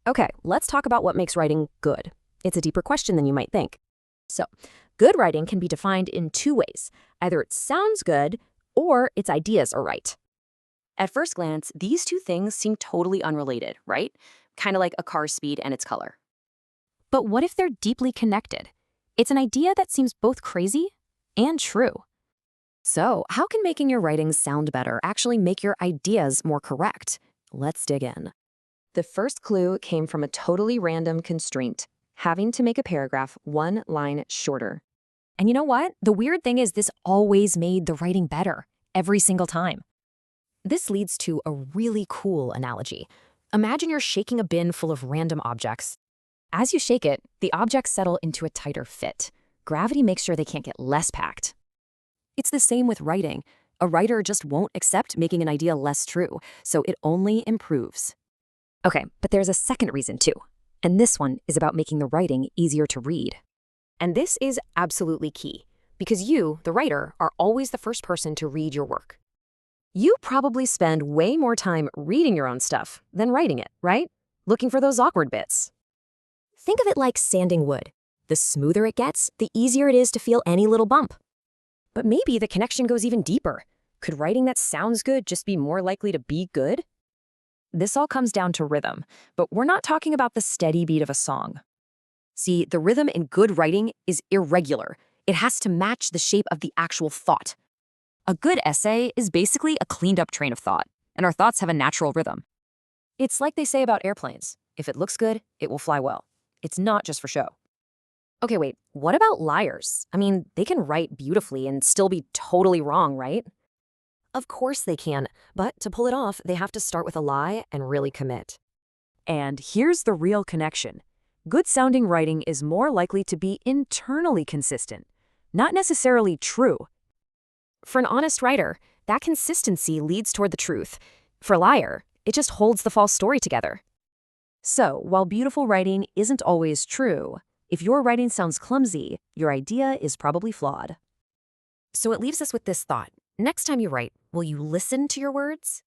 Okay, let's talk about what makes writing good. It's a deeper question than you might think. So, good writing can be defined in two ways. Either it sounds good or its ideas are right. At first glance, these two things seem totally unrelated, right? Kind of like a car's speed and its color. But what if they're deeply connected? It's an idea that seems both crazy and true. So, how can making your writings sound better actually make your ideas more correct? Let's dig in. The first clue came from a totally random constraint, having to make a paragraph one line shorter. And you know what? The weird thing is this always made the writing better, every single time. This leads to a really cool analogy. Imagine you're shaking a bin full of random objects. As you shake it, the objects settle into a tighter fit. Gravity makes sure they can't get less packed. It's the same with writing. A writer just won't accept making an idea less true, so it only improves. Okay, but there's a second reason too. And this one is about making the writing easier to read. And this is absolutely key, because you, the writer, are always the first person to read your work. You probably spend way more time reading your own stuff than writing it, right? Looking for those awkward bits. Think of it like sanding wood. The smoother it gets, the easier it is to feel any little bump. But maybe the connection goes even deeper. Could writing that sounds good just be more likely to be good? This all comes down to rhythm, but we're not talking about the steady beat of a song. See, the rhythm in good writing is irregular. It has to match the shape of the actual thought. A good essay is basically a cleaned-up train of thought, and our thoughts have a natural rhythm. It's like they say about airplanes. If it looks good, it will fly well. It's not just for show. Okay, wait, what about liars? I mean, they can write beautifully and still be totally wrong, right? Of course they can, but to pull it off, they have to start with a lie and really commit. And here's the real connection. Good-sounding writing is more likely to be internally consistent, not necessarily true. For an honest writer, that consistency leads toward the truth. For a liar, it just holds the false story together. So, while beautiful writing isn't always true, if your writing sounds clumsy, your idea is probably flawed. So it leaves us with this thought. Next time you write, will you listen to your words?